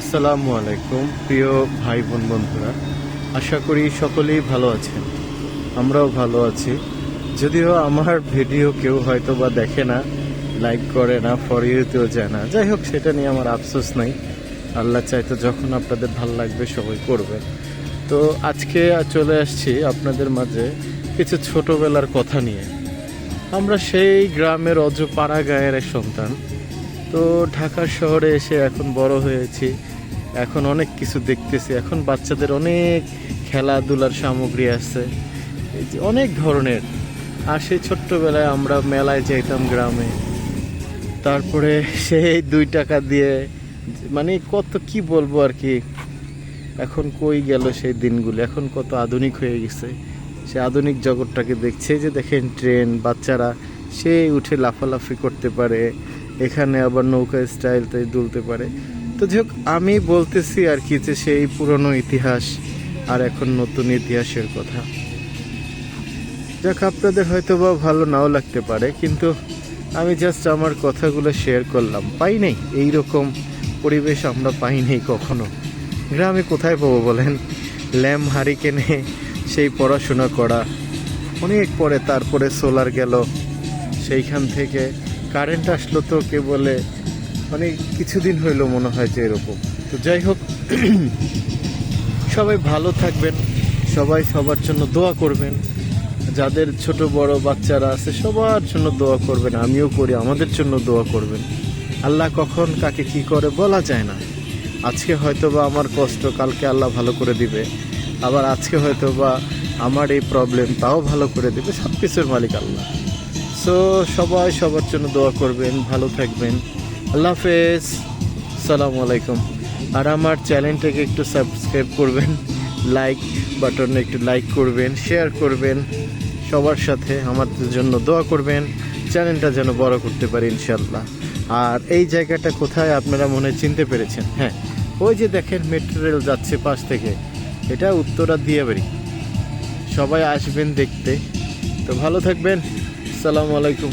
আসসালামু আলাইকুম প্রিয় ভাই বোন বন্ধুরা, আশা করি সকলেই ভালো আছেন। আমরাও ভালো আছি। যদিও আমার ভিডিও কেউ হয়তো বা দেখে না, লাইক করে না, ফর ইউতেও যায় না। যাই হোক, সেটা নিয়ে আমার আফসোস নাই। আল্লাহ চাইতো যখন আপনাদের ভালো লাগবে সবাই করবে। তো আজকে চলে আসছি আপনাদের মাঝে কিছু ছোটবেলার কথা নিয়ে। আমরা সেই গ্রামের পাড়া গাঁয়ের এক সন্তান। তো ঢাকা শহরে এসে এখন বড় হয়েছি, এখন অনেক কিছু দেখতেছি। এখন বাচ্চাদের অনেক খেলাধুলার সামগ্রী আছে, এই যে অনেক ধরনের। আর সেই ছোট্টবেলায় আমরা মেলায় যাইতাম গ্রামে, তারপরে সেই 2 টাকা দিয়ে মানে কত কি বলবো আর কি। এখন কই গেল সেই দিনগুলো, এখন কত আধুনিক হয়ে গেছে। সে আধুনিক জগৎটাকে দেখছে, যে দেখেন ট্রেন, বাচ্চারা সে উঠে লাফালাফি করতে পারে, এখানে আবার নৌকা স্টাইল তাই দুলতে পারে। তো যাই হোক, আমি বলতেছি আর কি, যে সেই পুরনো ইতিহাস আর এখন নতুন ইতিহাসের কথা। যাক, আপনাদের হয়তো বা ভালো নাও লাগতে পারে, কিন্তু আমি জাস্ট আমার কথাগুলো শেয়ার করলাম। পাই নাই এইরকম পরিবেশ, আমরা পাই নাই কখনো। গ্রামে কোথায় পাবো বলেন? ল্যাম্প হারিকেনে সেই পড়াশোনা করা, অনেক পরে তারপরে সোলার গেল, সেইখান থেকে কারেন্ট আসলো। তো কে বলে মানে কিছুদিন হইলো মনে হয় যে এরকম। তো যাই হোক, সবাই ভালো থাকবেন, সবাই সবার জন্য দোয়া করবেন। যাদের ছোট বড় বাচ্চারা আছে সবার জন্য দোয়া করবেন, আমিও করি, আমাদের জন্য দোয়া করবেন। আল্লাহ কখন কাকে কি করে বলা যায় না। আজকে হয়তো বা আমার কষ্ট, কালকে আল্লাহ ভালো করে দিবে। আবার আজকে হয়তো বা আমার এই প্রবলেম, তাও ভালো করে দিবে। সব কিছুর মালিক আল্লাহ। সো সবাই সবার জন্য দোয়া করবেন, ভালো থাকবেন। আল্লাহ হাফেজ, আসসালামু আলাইকুম। আর আমার চ্যানেলটাকে একটু সাবস্ক্রাইব করবেন, লাইক বাটনে একটু লাইক করবেন, শেয়ার করবেন সবার সাথে, আমাদের জন্য দোয়া করবেন, চ্যানেলটা যেন বড় করতে পারি ইনশাল্লাহ। আর এই জায়গাটা কোথায় আপনারা মনে চিনতে পেরেছেন? হ্যাঁ, ওই যে দেখেন মেট্রো রেল যাচ্ছে পাশ থেকে, এটা উত্তরা দিয়াবাড়ি। সবাই আসবেন দেখতে। তো ভালো থাকবেন, আসসালামু আলাইকুম।